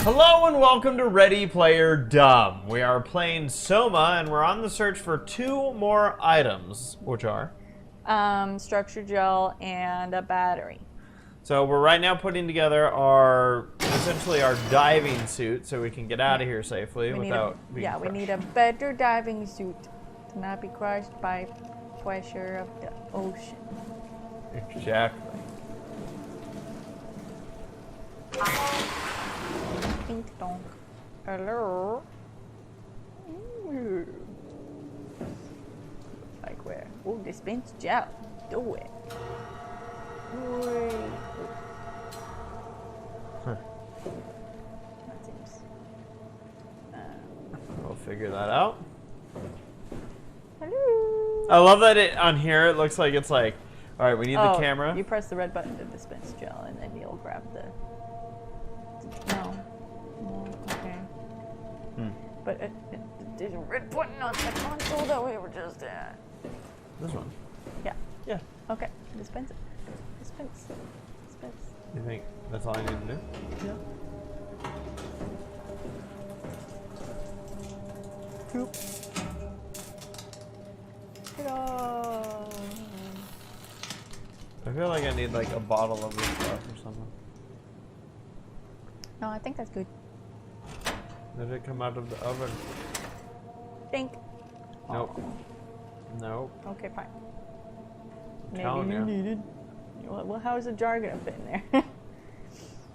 Hello and welcome to Ready Player Dumb. We are playing SOMA and we're on the search for 2 more items, which are? Structure gel and a battery. So we're right now putting together our, essentially our diving suit so we can get out of here safely without being crushed. We need a better diving suit to not be crushed by pressure of the ocean. Exactly. Dink donk. Hello. Like where? Oh, dispense gel. Do it. Huh. That seems. We'll figure that out. Hello. I love that on here it looks like it's like, all right, we need the camera. You press the red button to dispense gel, and then you'll grab the. No. Okay. But there's a red button on the console that we were just at. This one. Yeah. Yeah. Okay. Dispense it. Dispense. Dispense. You think that's all I need to do? Yeah. Poop. Ta-da! I feel like I need like a bottle of this stuff or something. No, I think that's good. Did it come out of the oven? Think. Nope. Nope. Okay, fine. Telling Maybe you ya. needed. Well, how is the jar gonna fit in there?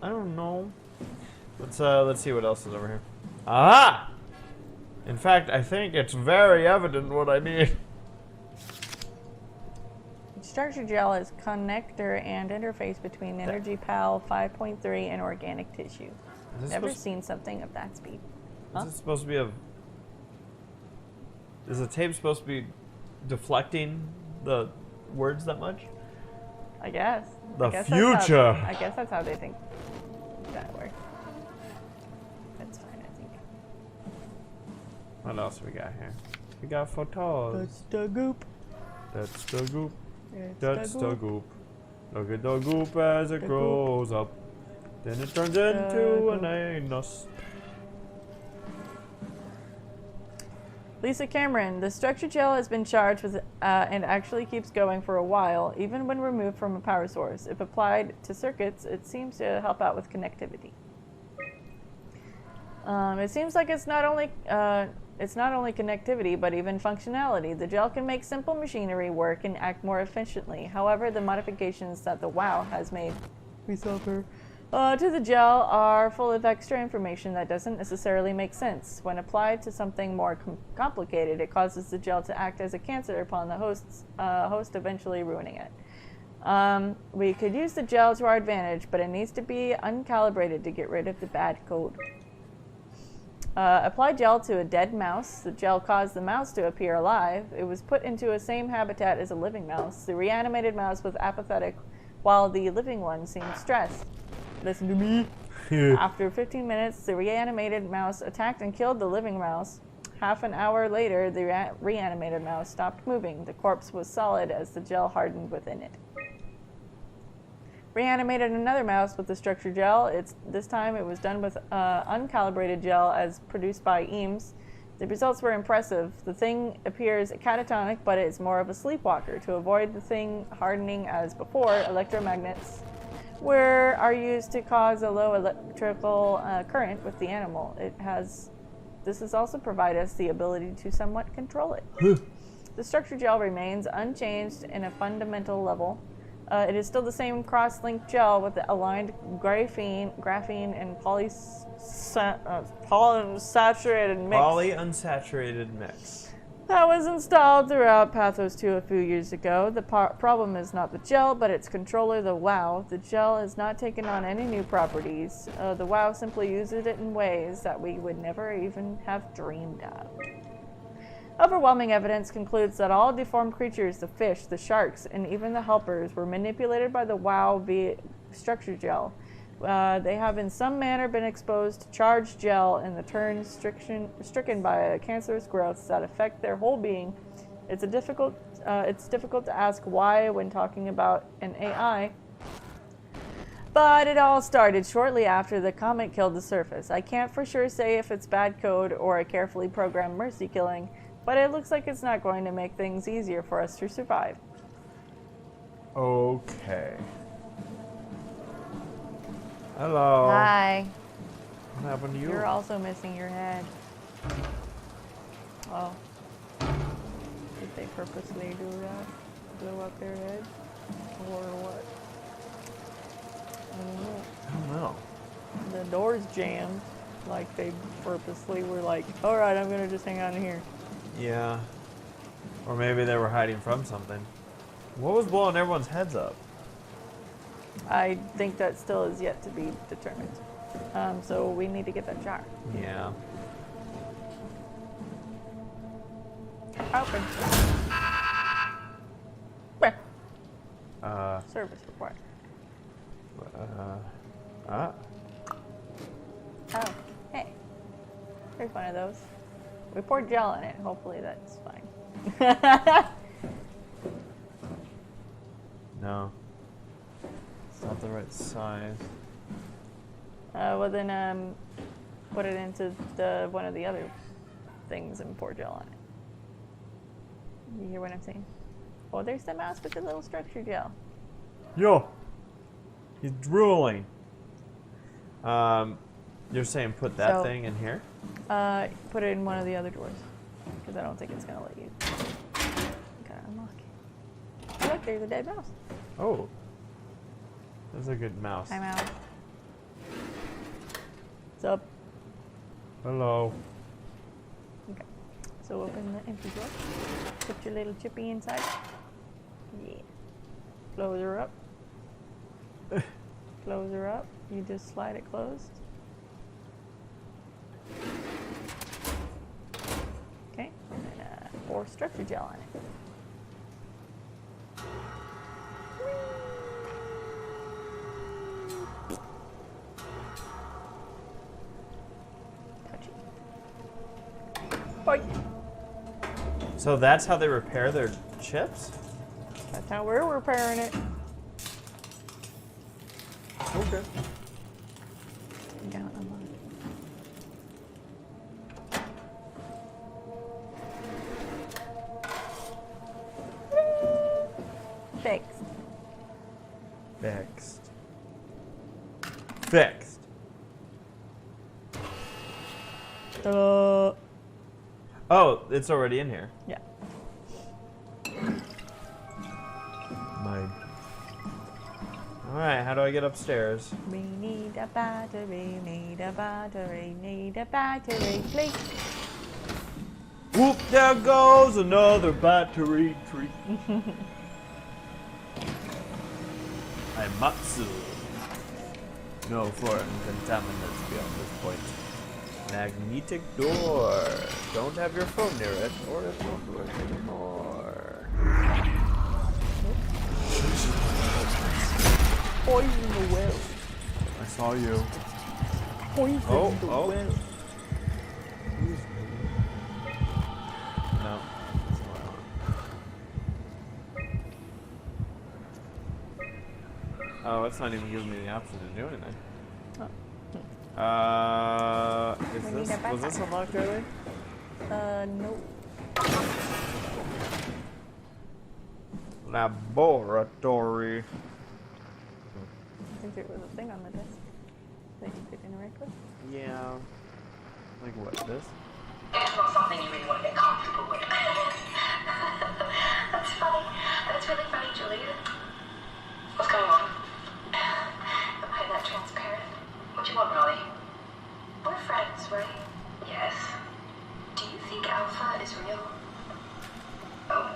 I don't know. Let's see what else is over here. Aha! In fact, I think it's very evident what I need. Structure gel is connector and interface between Energy PAL 5.3 and organic tissue. Never seen something of that speed. Huh? Is this supposed to be a... Is the tape supposed to be deflecting the words that much? I guess. The future! I guess that's how they think that works. That's fine, I think. What else we got here? We got photos. That's the goop. That's the goop. It's That's the goop. Look at the goop as it grows up. Then it turns into an anus. Lisa Cameron, the structure gel has been charged with and actually keeps going for a while, even when removed from a power source. If applied to circuits, it seems to help out with connectivity. It seems like it's not only connectivity, but even functionality. The gel can make simple machinery work and act more efficiently. However, the modifications that the WoW has made to the gel are full of extra information that doesn't necessarily make sense. When applied to something more complicated, it causes the gel to act as a cancer upon the host, eventually ruining it. We could use the gel to our advantage, but it needs to be uncalibrated to get rid of the bad code. Apply gel to a dead mouse. The gel caused the mouse to appear alive. It was put into a same habitat as a living mouse. The reanimated mouse was apathetic, while the living one seemed stressed. Listen to me. After 15 minutes, the reanimated mouse attacked and killed the living mouse. Half an hour later, the reanimated mouse stopped moving. The corpse was solid as the gel hardened within it. Reanimated another mouse with the structure gel. This time it was done with uncalibrated gel as produced by Eames. The results were impressive. The thing appears catatonic, but it's more of a sleepwalker. To avoid the thing hardening as before, electromagnets are used to cause a low electrical current with the animal. This has also provided us the ability to somewhat control it. The structure gel remains unchanged in a fundamental level. It is still the same cross-linked gel with the aligned graphene and polyunsaturated mix. Polyunsaturated mix. That was installed throughout Pathos 2 a few years ago. The problem is not the gel, but its controller, the WoW. The gel has not taken on any new properties. The WoW simply uses it in ways that we would never even have dreamed of. Overwhelming evidence concludes that all deformed creatures, the fish, the sharks, and even the helpers, were manipulated by the WoW via structure gel. They have in some manner been exposed to charged gel and the turn stricken by cancerous growths that affect their whole being. It's difficult to ask why when talking about an AI. But it all started shortly after the comet killed the surface. I can't for sure say if it's bad code or a carefully programmed mercy killing, but it looks like it's not going to make things easier for us to survive. Okay. Hello. Hi. What happened to you? You're also missing your head. Oh. Did they purposely do that? Blow up their head? Or what? I don't know. The door's jammed. Like they purposely were like, alright, I'm gonna just hang on here. Yeah. Or maybe they were hiding from something. What was blowing everyone's heads up? I think that still is yet to be determined. So we need to get that jar. Yeah. Open. Service required. Ah. Oh, hey. There's one of those. We poured gel in it. Hopefully that's fine. No. It's not the right size. Well then, put it into one of the other things and pour gel on it. You hear what I'm saying? Oh, there's the mouse with the little structure gel. Yo! He's drooling. You're saying put that thing in here? Put it in one of the other drawers. Because I don't think it's going to let you. Gotta unlock it. Oh, look, there's a dead mouse. Oh. That's a good mouse. I'm out. What's up? Hello. Okay. So open the empty drawer. Put your little chippy inside. Yeah. Close her up. Close her up. You just slide it closed. Okay. And then pour structure gel on it. Touchy. So that's how they repair their chips? That's how we're repairing it. Okay. Down unlock. Fixed. Fixed. Fixed. Oh, it's already in here. Yeah. Mine. Alright, how do I get upstairs? We need a battery, need a battery, need a battery, please. Whoop, there goes another battery tree. I'm Matsu. No foreign contaminants beyond this point. Magnetic door. Don't have your phone near it, or it won't work anymore. Poison the well. I saw you. Poison the well. No. That's not what I want. Oh, it's not even giving me the option to do anything. Was this unlocked earlier? No. Laboratory. I think there was a thing on the desk that you could interact with. Yeah. Like what, this? It's not something you really want to get comfortable with. That's funny. That's really funny, Julia. What's going on? Am I that transparent? What do you want, Rolly? We're friends, right? Yes. Do you think Alpha is real?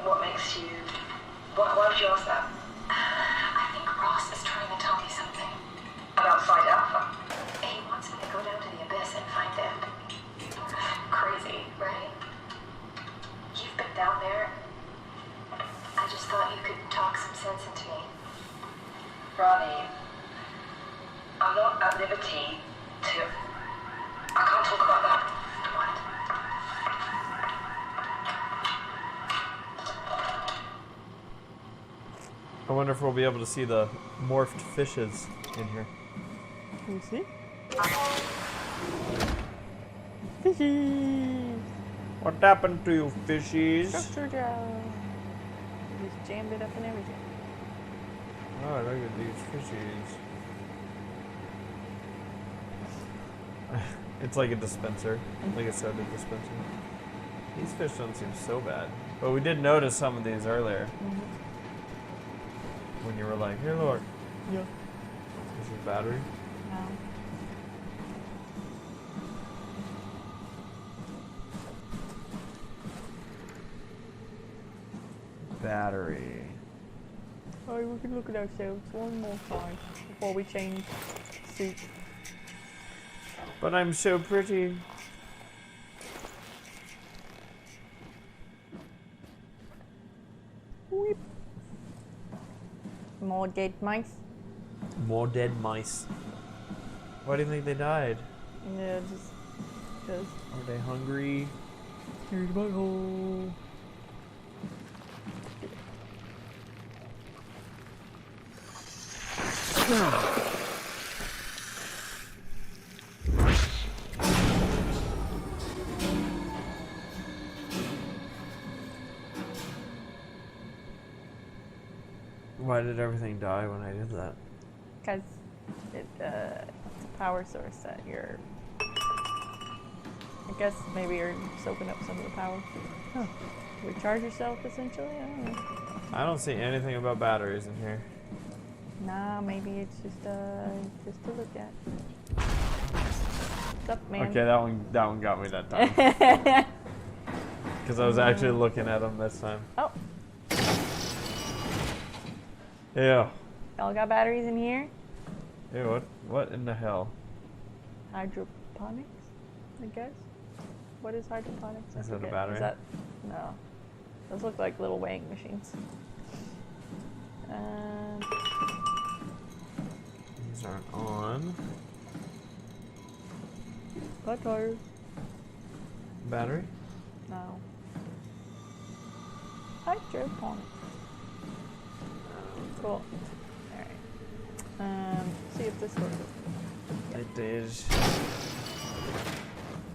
What makes you... Why would you ask that? I think Ross is trying to tell me something. About Side Alpha? He wants me to go down to the abyss and find them. Crazy, right? You've been down there. I just thought you could talk some sense into me. Ronnie, I'm not at liberty to... I can't talk about that. What? wonder if we'll be able to see the morphed fishes in here. Can you see? Fishies! What happened to you, fishies? Structure gel. We just jammed it up and everything. Oh, look at these fishies. It's like a dispenser, like a soda dispenser. These fish don't seem so bad. But we did notice some of these earlier. When you were like, here, look. Yeah. Is this battery? No. Battery. Oh, we can look at ourselves one more time before we change suit. But I'm so pretty. Weep. More dead mice. More dead mice. Why do you think they died? Yeah, just because. Are they hungry? Here's my hole. Why did everything die when I did that? Because it's a power source that you're. I guess maybe you're soaking up some of the power. Huh. Recharge yourself, essentially? I don't know. I don't see anything about batteries in here. Nah, maybe it's just to look at. What's up, man? Okay, that one got me that time. Because I was actually looking at them this time. Oh, Ew. y'all got batteries in here? Ew, what in the hell? Hydroponics, I guess. What is hydroponics? I Is that a forget. battery? Is that no? Those look like little weighing machines. These aren't on. Got tired. Battery? No. Hydroponics. Cool. Alright. See if this works. It did.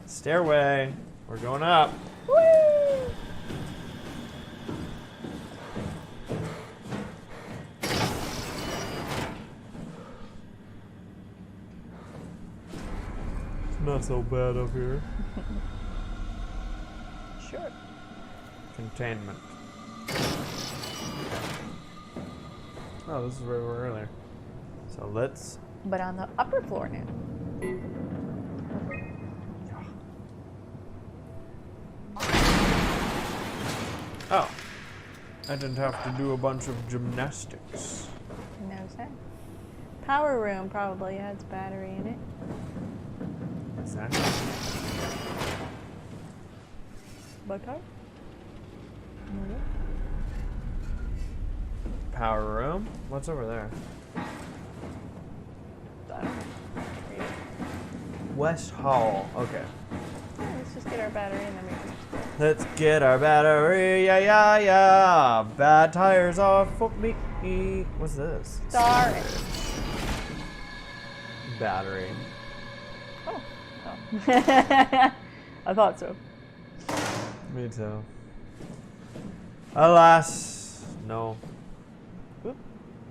Stairway. We're going up. Woo! It's not so bad up here. Sure. Containment. Oh, this is where we were earlier. So let's. But on the upper floor now. Oh. I didn't have to do a bunch of gymnastics. No sense. Power room probably has battery in it. Exactly. Butter? Power room? What's over there? I don't know. Read it. West Hall. Okay. Yeah, let's just get our battery and then we can explore. Let's get our battery. Yeah, yeah, yeah. Bad tires are for me. What's this? Star. Battery. Oh. I thought so. Me too. Alas, no. Oop.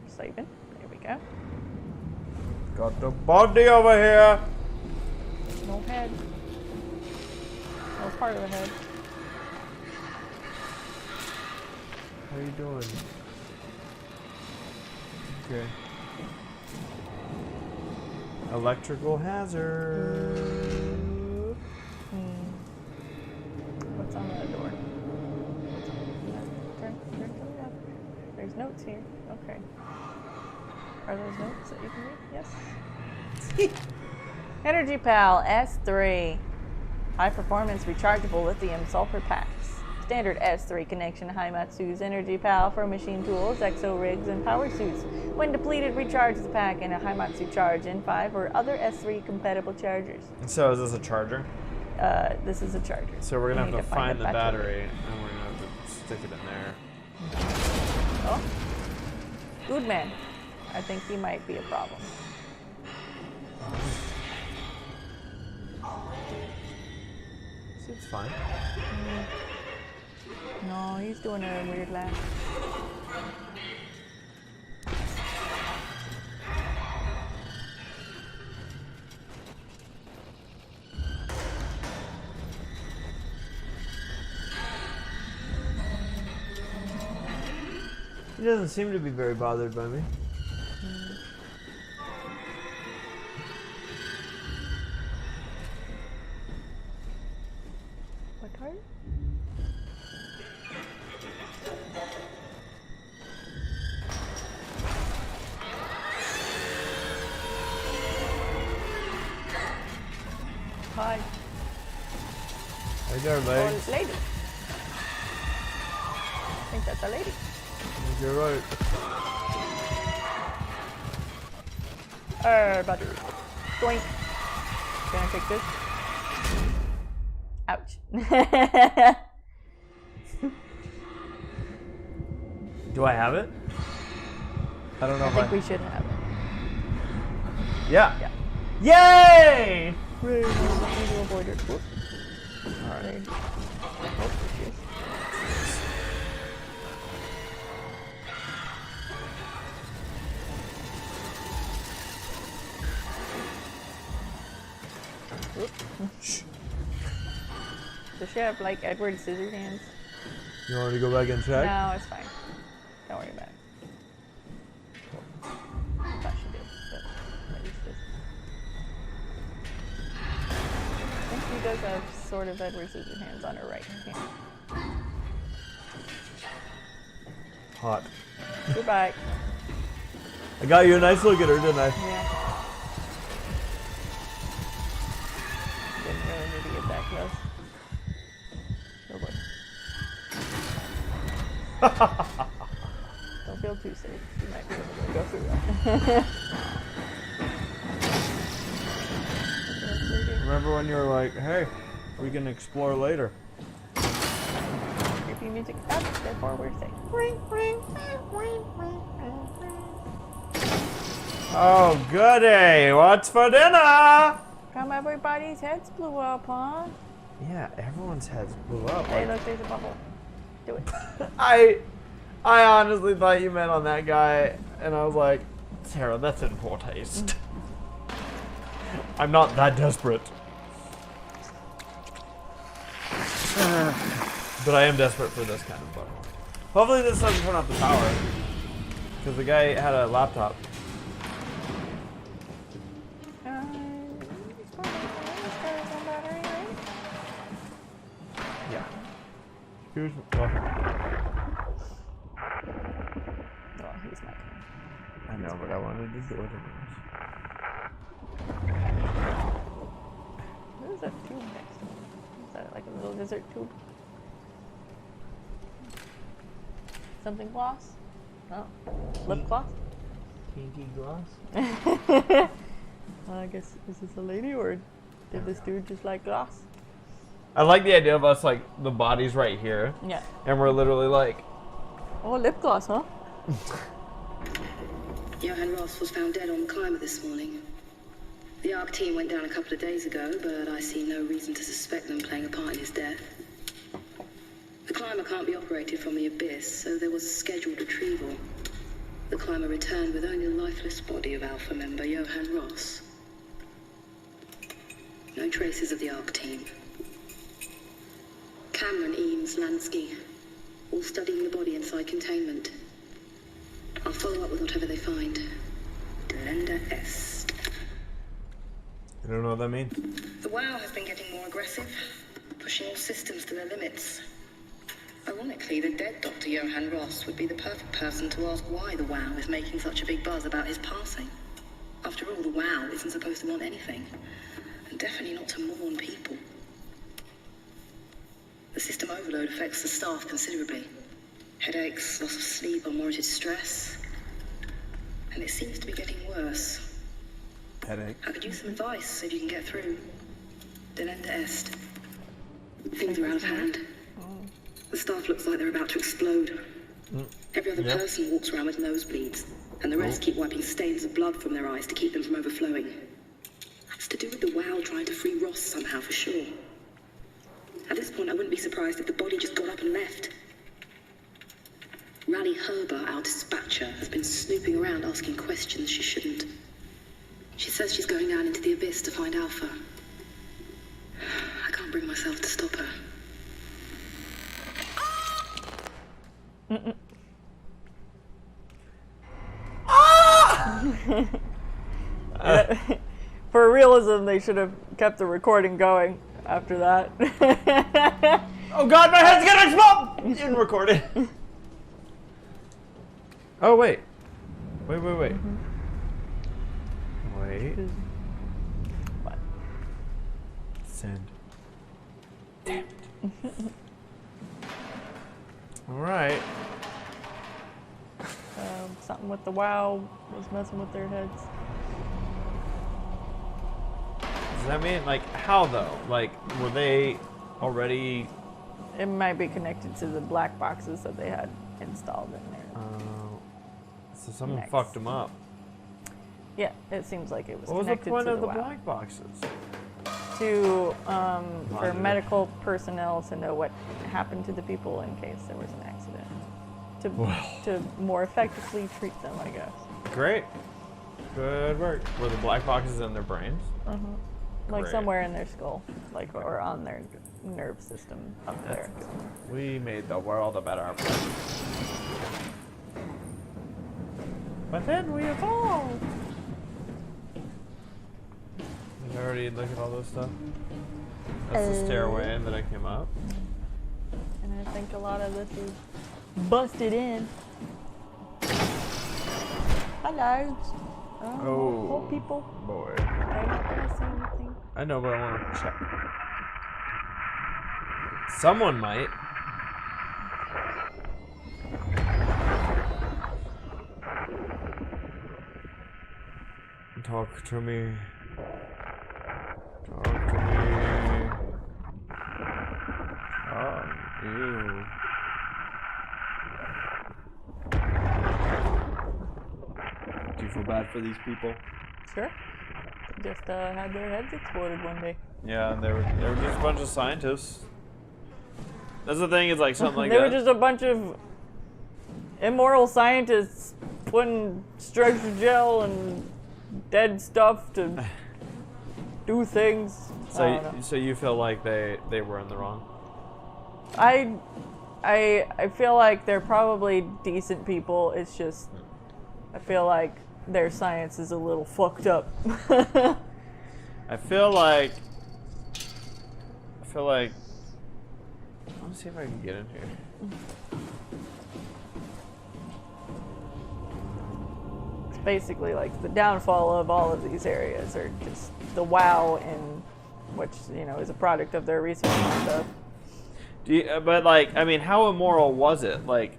Saving. There we go. Got the body over here. No head. No part of the head. How are you doing? Okay. Electrical hazard. What's on that door? Turn to the left. There's notes here. Okay. Are those notes that you can read? Yes. Energy Pal S3. High performance rechargeable lithium sulfur packs. Standard S3 connection Haimatsu's Energy Pal for machine tools, exo rigs, and power suits. When depleted, recharge the pack in a Haimatsu Charge N5 or other S3 compatible chargers. So is this a charger? This is a charger. So we're gonna You have need to find the battery, battery. and we're gonna have to stick it in there. Oh. Good man. I think he might be a problem. Seems fine. No, he's doing a weird laugh. He doesn't seem to be very bothered by me. What card? Hi. Hey there, lady. Oh, lady. I think that's a lady. You're right. Butter. Doink. Can I take this? Ouch. Do I have it? I don't know I if think we should have it. Yeah. Yeah. Yay! Ray, no, let me do avoid it. Whoop. Alright. Oh, there she is. Shh. Does she have like Edward Scissorhands? You want me to go back and check? No, it's fine. Don't worry about it. I thought she did, but at least this. I think she does have sort of Edward Scissorhands on her right hand. Hot. Goodbye. I got you a nice look at her, didn't I? Yeah. Didn't really need to get that close. Oh boy. Don't feel too safe. You might be able to go through that. Remember when you were like, hey, we can explore later? Creepy music stops, therefore we're safe. Ring, ring, ring, ring, ring. Oh, goody! What's for dinner? Come, everybody's heads blew up, huh? Yeah, everyone's heads blew up. Hey, Like, look, there's a bubble. Do it. I honestly thought you meant on that guy, and I was like, Sarah, that's in poor taste. I'm not that desperate. But I am desperate for this kind of bubble. Hopefully this doesn't turn off the power. Because the guy had a laptop. Yeah. Here's Oh, he's not coming. I know, but I wanted to do it anyways. What is that tube next to me? Is that like a little dessert tube? Something gloss? No. Lip gloss? Kinky gloss? I guess, is this a lady or did this dude just like gloss? I like the idea of us, like, the body's right here. Yeah. And we're literally like, Oh, lip gloss, huh? Johann Ross was found dead on the climber this morning. The ARC team went down a couple of days ago, but I see no reason to suspect them playing a part in his death. The climber can't be operated from the abyss, so there was a scheduled retrieval. The climber returned with only the lifeless body of Alpha member Johann Ross. No traces of the ARC team. Cameron, Eames, Lansky, all studying the body inside containment. I'll follow up with whatever they find. Delenda Est. I don't know what that means. The WoW has been getting more aggressive, pushing all systems to their limits. Ironically, the dead Dr. Johann Ross would be the perfect person to ask why the WoW is making such a big buzz about his passing. After all, the WoW isn't supposed to want anything, and definitely not to mourn people. The system overload affects the staff considerably. Headaches, loss of sleep, unwarranted stress. And it seems to be getting worse. Headache. I could use some advice if you can get through. Delenda Est. Things are out of hand. The staff looks like they're about to explode. Every other person walks around with nosebleeds, and the rest keep wiping stains of blood from their eyes to keep them from overflowing. That's to do with the wow trying to free Ross somehow, for sure. At this point, I wouldn't be surprised if the body just got up and left. Rally Herber, our dispatcher, has been snooping around asking questions she shouldn't. She says she's going out into the abyss to find Alpha. I can't bring myself to stop her. For realism, they should have kept the recording going after that. Oh god, my head's gonna explode! You didn't record it. Oh, wait. Wait. Wait. What? Send. Damn it. Alright. Something with the wow was messing with their heads. Does that mean, like, how though? Like, were they already... It might be connected to the black boxes that they had installed in there. So someone Next. fucked them up. Yeah, it seems like it was What was the connected point to of the wow. black boxes? To for Monitor. medical personnel to know what happened to the people in case there was an accident. To more effectively treat them, I guess. Great. Good work. Were the black boxes in their brains? Like Great. somewhere in their skull, like or on their nerve system up there. We made the world a better place. But then we evolved. Did I already look at all this stuff? That's the stairway that I came up. And I think a lot of this is busted in. Hello. Oh, people. boy. I'm not gonna say anything. I know, but I want to check. Someone might. Talk to me. Talk to me. Oh, ew. Do you feel bad for these people? Sure. Just had their heads exploded one day. Yeah, they were just a bunch of scientists. That's the thing, is like something like They that. were just a bunch of immoral scientists putting structure gel and dead stuff to do things. I don't know. So you feel like they were in the wrong? I feel like they're probably decent people. It's just I feel like their science is a little fucked up. I feel like let me see if I can get in here. It's basically like the downfall of all of these areas are just the wow, in which is a product of their research and stuff. But like, I mean, how immoral was it? Like,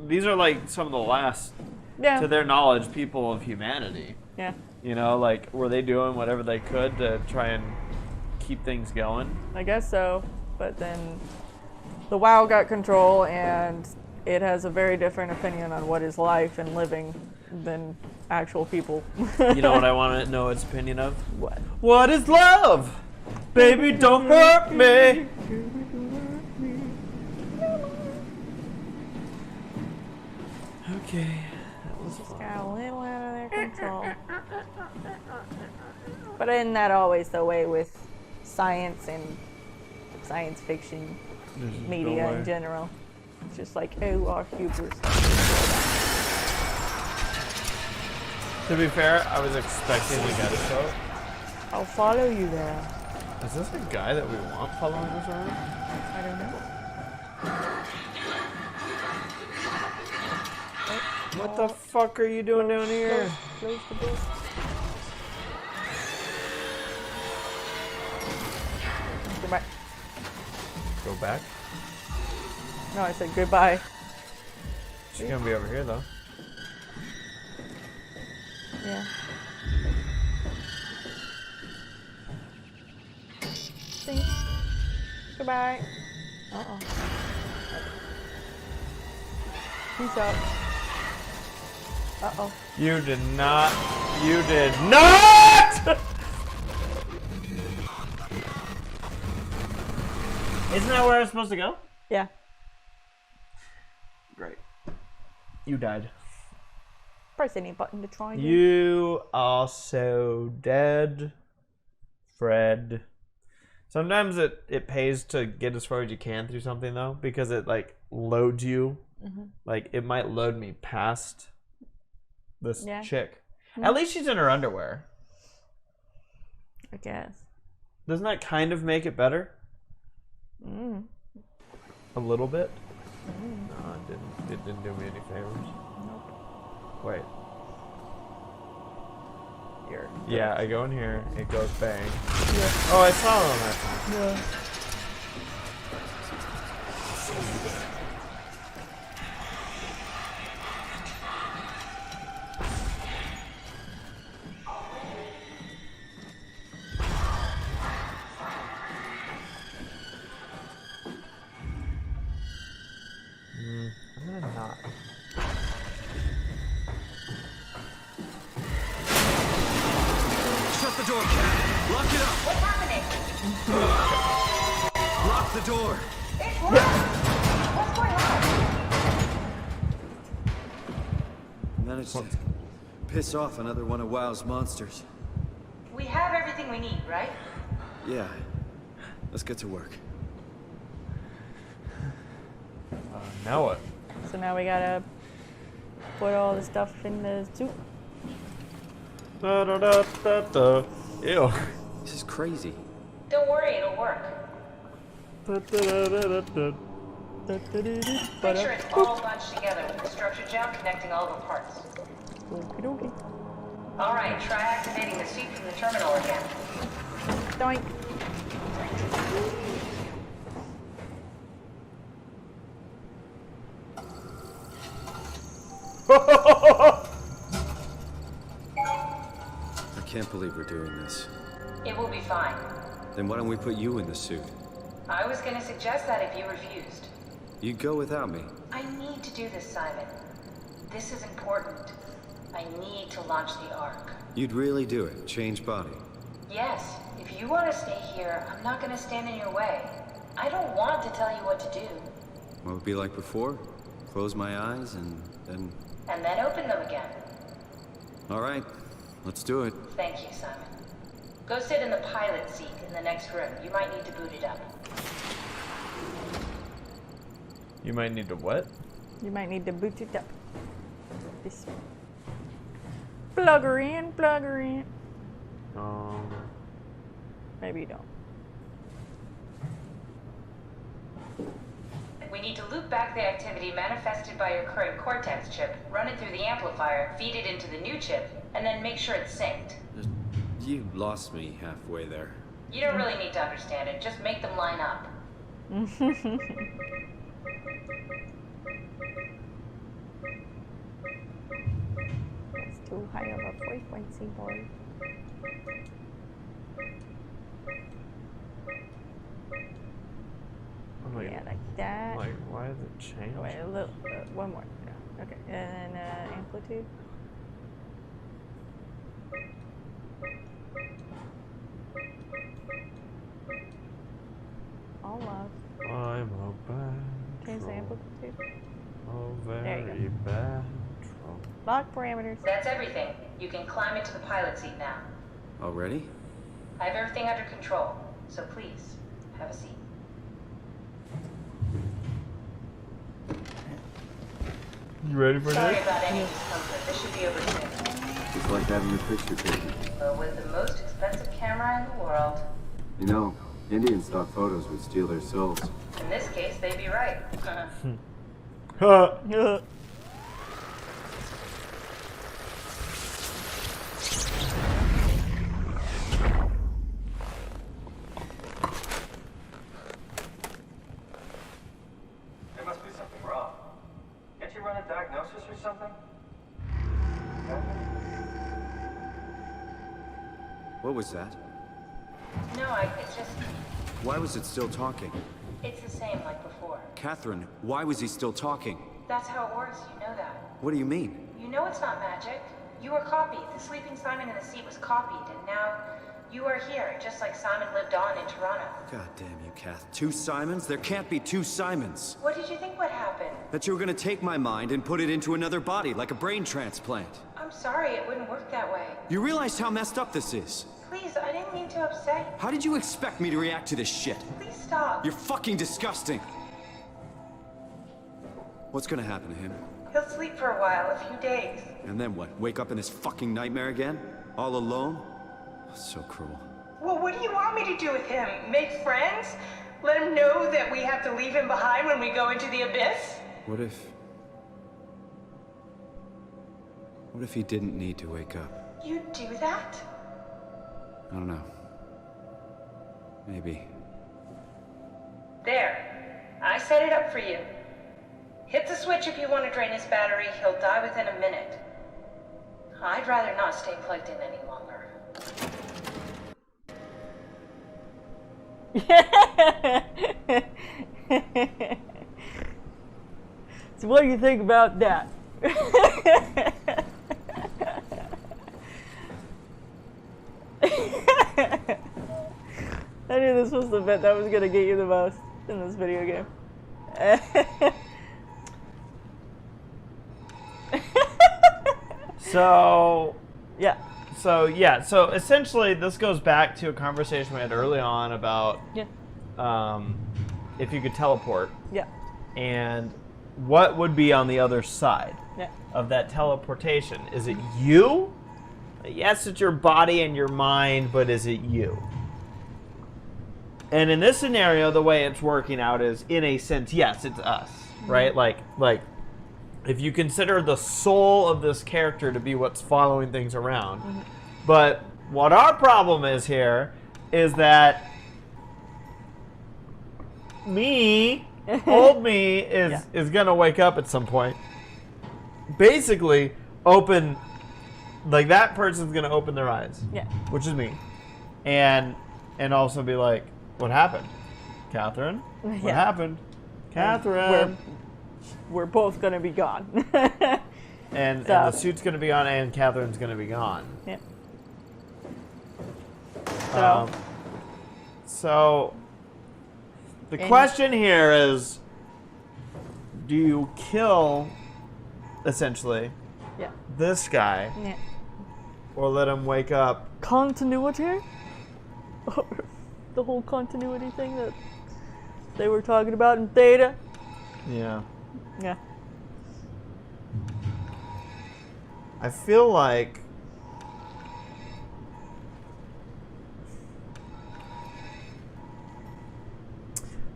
these are like some of the last, Yeah. to their knowledge, people of humanity. Yeah. Like, were they doing whatever they could to try and keep things going? I guess so. But then the WoW got control, and it has a very different opinion on what is life and living than actual people. You know what I want to know its opinion of? What? What is love? Baby, don't hurt me. Okay. That was fun. Got a little out of their control. But isn't that always the way with science and science fiction media in general? It's just like, oh, our hubris. To be fair, I was expecting to get a show. I'll follow you there. Is this a guy that we want following us around? I don't know. What the fuck are you doing down here? Close the door. Goodbye. Go back? No, I said goodbye. She's gonna be over here though. Yeah. See? Goodbye. Uh-oh. Peace out. Uh-oh. You did not. You did not! Isn't that where I was supposed to go? Yeah. Great. You died. Press any button to try again. You are so dead, Fred. Sometimes it pays to get as far as you can through something though, because it like loads you. Like it might load me past this chick. At least she's in her underwear. I guess. Doesn't that kind of make it better? A little bit? No, it didn't do me any favors. Nope. Wait. Here. Yeah, I go in here, it goes bang. Yeah. Oh, I saw it on that time. Yeah. I'm gonna not. Shut the door, Cat. Lock it up. What's happening? Lock the door. It's locked. What's going on? Managed to piss off another one of WoW's monsters. We have everything we need, right? Yeah. Let's get to work. Now what? So now we gotta put all the stuff in the soup. Da, da, da, da, da. Ew. This is crazy. Don't worry, it'll work. Da, da, da, da, da. Picture it's all bunched together with the structure gel connecting all the parts. Okie dokie. All right, try activating the suit from the terminal again. Doink. I can't believe we're doing this. It will be fine. Then why don't we put you in the suit? I was going to suggest that if you refused. You'd go without me. I need to do this, Simon. This is important. I need to launch the Ark. You'd really do it. Change body. Yes, if you want to stay here, I'm not going to stand in your way. I don't want to tell you what to do. What would it be like before? Close my eyes and then... And then open them again. All right. Let's do it. Thank you, Simon. Go sit in the pilot seat in the next room. You might need to boot it up. You might need to what? You might need to boot it up. This one. Plug her in, plug her in. Maybe you don't. We need to loop back the activity manifested by your current Cortex chip, run it through the amplifier, feed it into the new chip, and then make sure it's synced. You lost me halfway there. You don't really need to understand it, just make them line up. It's too high of a frequency, boy. Wait, Yeah, like that. like, why does it change? Wait, a little, one more. Yeah. Okay, and then amplitude. All love. I'm a bad Change the troll. amplitude. Oh, There you go. very bad troll. Lock parameters. That's everything. You can climb into the pilot seat now. Already? I have everything under control, so please, have a seat. You ready for Sorry this? about any discomfort. This should be over soon. It's like having your picture taken. But with the most expensive camera in the world, You know, Indian stock photos would steal their souls. in this case, they'd be right. Huh. There must be something wrong. Can't you run a diagnosis or something? What was that? No, it's just, Why was it still talking? it's the same like before. Catherine, why was he still talking? That's how it works, you know that. What do you mean? You know it's not magic. You were copied. The sleeping Simon in the seat was copied, and now you are here, just like Simon lived on in Toronto. God damn you, Kath. 2 Simons? There can't be 2 Simons. What did you think would happen? That you were gonna take my mind and put it into another body, like a brain transplant. I'm sorry, it wouldn't work that way. You realize how messed up this is? Please, I didn't mean to upset you. How did you expect me to react to this shit? Please stop. You're fucking disgusting. What's gonna happen to him? He'll sleep for a while, a few days. And then what? Wake up in this fucking nightmare again? All alone? So cruel. Well, what do you want me to do with him? Make friends? Let him know that we have to leave him behind when we go into the abyss? What if he didn't need to wake up? You'd do that? I don't know. Maybe. There. I set it up for you. Hit the switch if you want to drain his battery. He'll die within a minute. I'd rather not stay plugged in any longer. So what do you think about that? I knew this was the bit that was gonna get you the most in this video game. So Yeah. So essentially, this goes back to a conversation we had early on about if you could teleport, Yeah. and what would be on the other side Yeah. of that teleportation. Is it you? Yes, it's your body and your mind, but is it you? And in this scenario, the way it's working out is, in a sense, yes, it's us, right? Like if you consider the soul of this character to be what's following things around. But what our problem is here is that old me is gonna wake up at some point. Basically, like that person's gonna open their eyes. Yeah. Which is me. And also be like, what happened? Catherine? What Yeah. happened? Catherine. We're both gonna be gone. And So- the suit's gonna be on, and Catherine's gonna be gone. Yeah. So the question here is, do you kill, essentially, Yeah. this guy, Yeah. or let him wake up? Continuity? The whole continuity thing that they were talking about in Theta? Yeah. Yeah. I feel like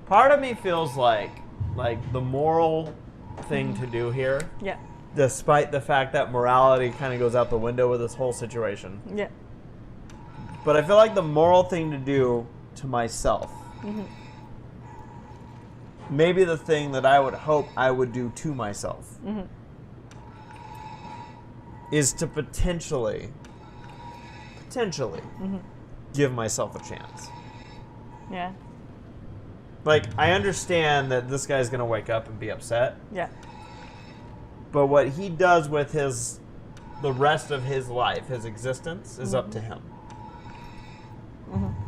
part of me feels like the moral thing to do here, Yeah. despite the fact that morality kind of goes out the window with this whole situation. Yeah. But I feel like the moral thing to do to myself, maybe the thing that I would hope I would do to myself, is to potentially give myself a chance. Yeah. Like, I understand that this guy's gonna wake up and be upset, Yeah. but what he does with the rest of his life, his existence, is up to him.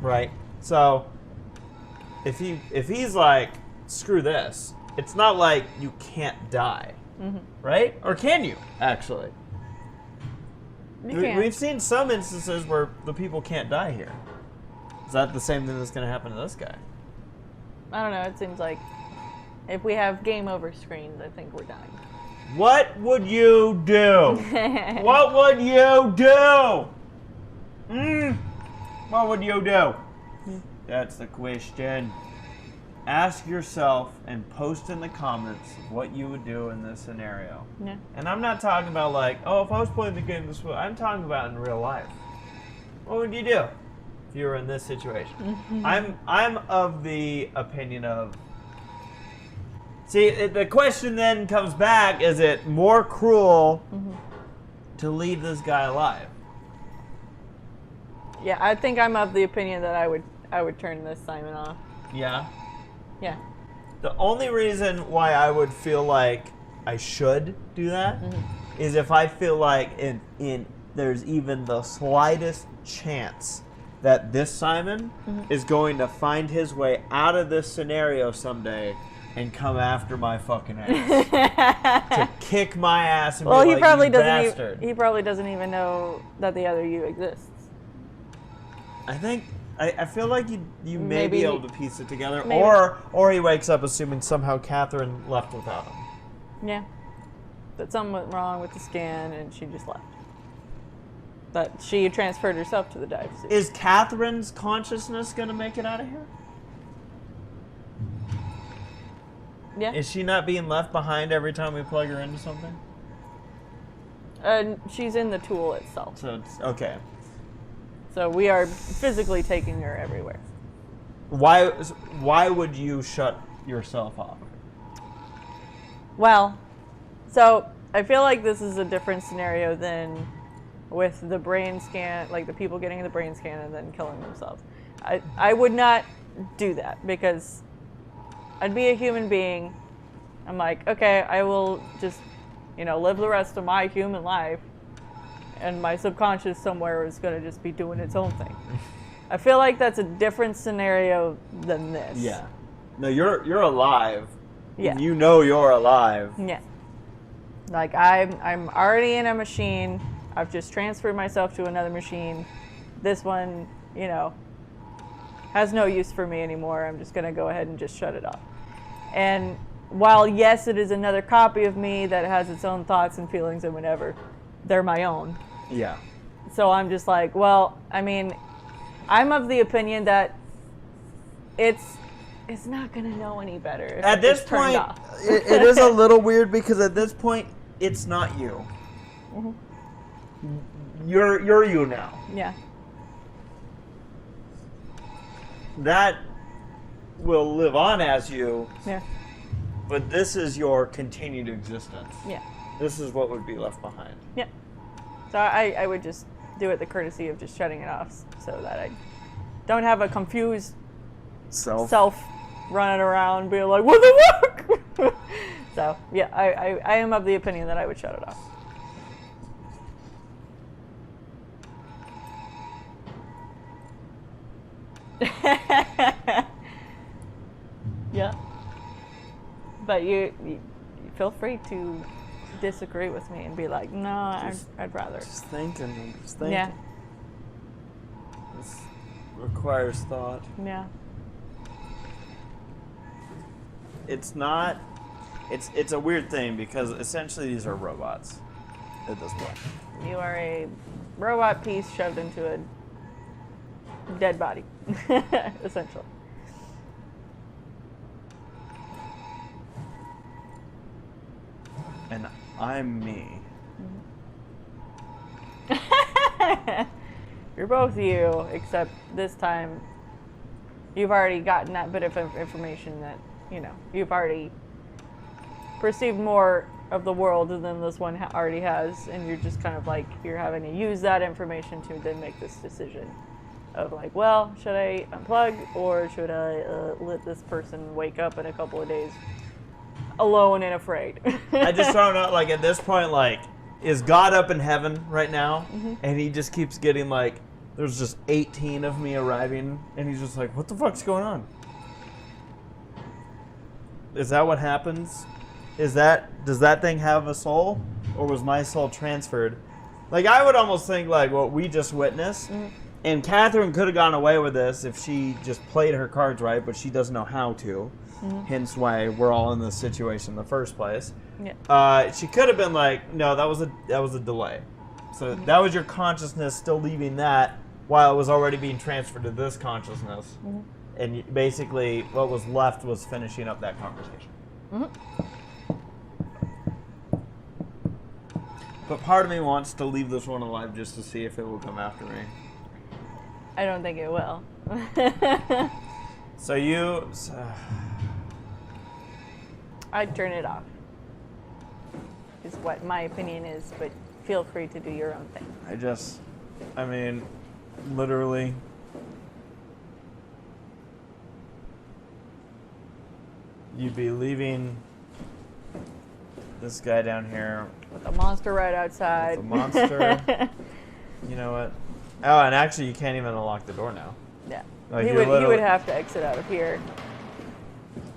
Right? So if he's like, screw this, it's not like you can't die. Right? Or can you, actually? You can. We've seen some instances where the people can't die here. Is that the same thing that's going to happen to this guy? I don't know. It seems like if we have game over screens, I think we're dying. What would you do? What would you do? What would you do? That's the question. Ask yourself and post in the comments what you would do in this scenario. Yeah. And I'm not talking about like, oh, if I was playing the game this way. I'm talking about in real life. What would you do if you were in this situation? I'm of the opinion of. See, the question then comes back: is it more cruel to leave this guy alive? Yeah, I think I'm of the opinion that I would turn this Simon off. Yeah. Yeah. The only reason why I would feel like I should do that is if I feel like in there's even the slightest chance that this Simon is going to find his way out of this scenario someday and come after my fucking ass to kick my ass and Well, be he like, probably you doesn't. bastard. He probably doesn't even know that the other you exists. I think I feel like you may Maybe be able to piece it together, maybe. or he wakes up assuming somehow Catherine left without him. Yeah. That something went wrong with the scan and she just left. That she transferred herself to the dive suit. Is Catherine's consciousness gonna make it out of here? Yeah. Is she not being left behind every time we plug her into something? She's in the tool itself. So it's okay. So we are physically taking her everywhere. Why would you shut yourself off? Well, so I feel like this is a different scenario than with the brain scan, like the people getting the brain scan and then killing themselves. I would not do that because I'd be a human being. I'm like, okay, I will just, live the rest of my human life, and my subconscious somewhere is going to just be doing its own thing. I feel like that's a different scenario than this. Yeah. No, you're alive. Yeah. You know you're alive. Yeah. Like I'm already in a machine. I've just transferred myself to another machine. This one, has no use for me anymore. I'm just going to go ahead and just shut it off. And while, yes, it is another copy of me that has its own thoughts and feelings and whatever, they're my own. Yeah. So I'm just like, well, I mean, I'm of the opinion that it's not going to know any better if At this it's turned point, off. it is a little weird because at this point, it's not you. Mm-hmm. You're you now. Yeah. That will live on as you, Yeah. but this is your continued existence. Yeah. This is what would be left behind. Yeah. So I would just do it the courtesy of just shutting it off so that I don't have a confused self running around being like, what the fuck? So, yeah, I am of the opinion that I would shut it off. Yeah. But you feel free to disagree with me and be like, no, I'd rather. Just thinking. Yeah. This requires thought. Yeah. It's not. It's a weird thing because essentially these are robots at this point. You are a robot piece shoved into a dead body, essentially. And I'm me. You're both you, except this time you've already gotten that bit of information that, you've already perceived more of the world than this one already has, and you're just kind of like, you're having to use that information to then make this decision of like, well, should I unplug or should I let this person wake up in a couple of days alone and afraid? I just don't know, like, at this point, like, is God up in heaven right now? Mm-hmm. And he just keeps getting, like, there's just 18 of me arriving, and he's just like, what the fuck's going on? Is that what happens? Does that thing have a soul? Or was my soul transferred? Like, I would almost think, like, what we just witnessed, and Catherine could have gone away with this if she just played her cards right, but she doesn't know how to. Hence why we're all in this situation in the first place. Yeah. She could have been like, no, that was a delay. So that was your consciousness still leaving that while it was already being transferred to this consciousness. And basically what was left was finishing up that conversation. But part of me wants to leave this one alive just to see if it will come after me. I don't think it will. So you... I'd turn it off, is what my opinion is, but feel free to do your own thing. I mean, literally... You'd be leaving this guy down here With a monster right outside. with a monster. You know what? Oh, and actually, you can't even unlock the door now. Yeah. Like, he you're would literally- have to exit out of here.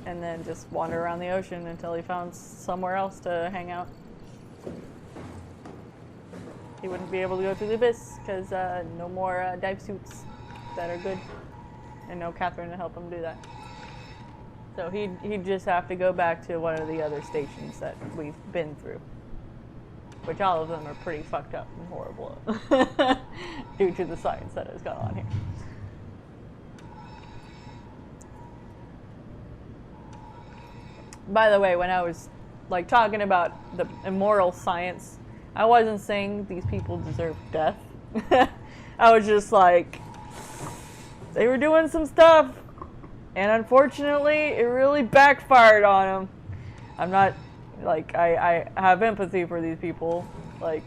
And then just wander around the ocean until he found somewhere else to hang out. He wouldn't be able to go through the abyss because no more dive suits that are good. And no Catherine to help him do that. So he'd just have to go back to one of the other stations that we've been through. Which all of them are pretty fucked up and horrible due to the science that has gone on here. By the way, when I was like talking about the immoral science, I wasn't saying these people deserve death. I was just like, they were doing some stuff, and unfortunately, it really backfired on them. I'm not, like, I have empathy for these people. Like,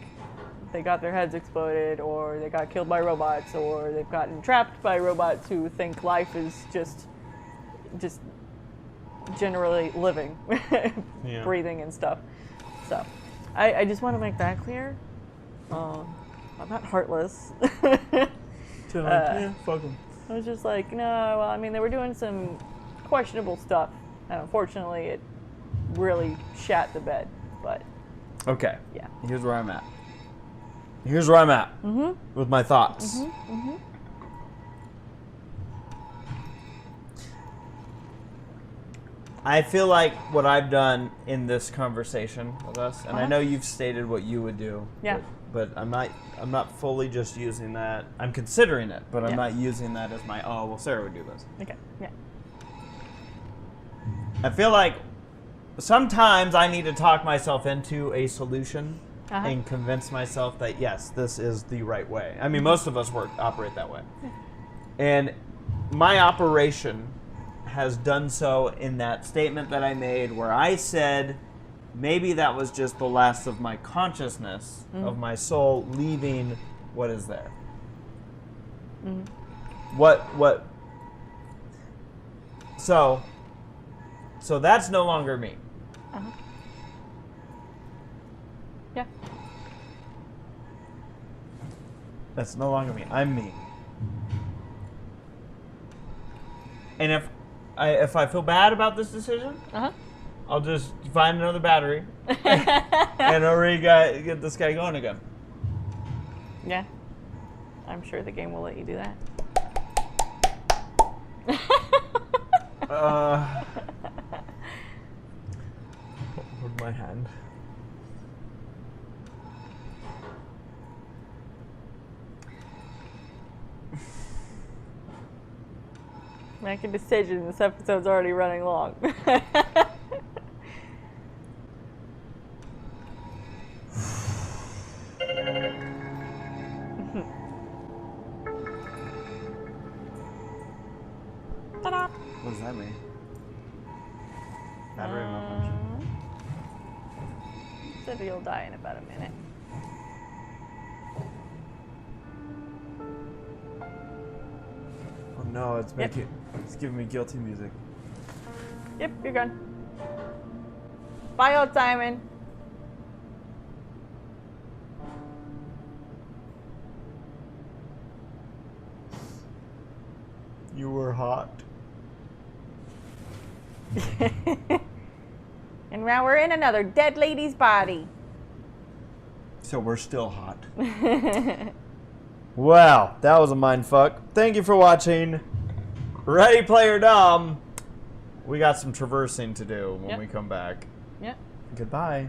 they got their heads exploded, or they got killed by robots, or they've gotten trapped by robots who think life is just generally living, Yeah. breathing and stuff. So, I just want to make that clear. I'm not heartless. Yeah, fuck him. I was just like, no, well, I mean, they were doing some questionable stuff, and unfortunately, it really shat the bed. But Okay. yeah, Here's where I'm at. With my thoughts. I feel like what I've done in this conversation with us, and I know you've stated what you would do. Yeah. But I'm not fully just using that. I'm considering it, but I'm Yeah. not using that as my, oh, well, Sarah would do this. okay, yeah, I feel like sometimes I need to talk myself into a solution and convince myself that, yes, this is the right way. I mean, most of us operate that way. And my operation has done so in that statement that I made where I said maybe that was just the last of my consciousness, of my soul leaving what is there. What so that's no longer me. yeah. That's no longer me. I'm me. And if I feel bad about this decision, I'll just find another battery and already get this guy going again. Yeah. I'm sure the game will let you do that. Hold my hand. Make a decision. This episode's already running long. Ta-da! What does that mean? Battery malfunction. Said you'll die in about a minute. Oh no, it's giving me guilty music. Yep, you're gone. Bye, old Simon. You were hot. And now we're in another dead lady's body. So we're still hot. Wow, that was a mindfuck. Thank you for watching Ready Player Dumb. We got some traversing to do when we come back. Yep. Goodbye.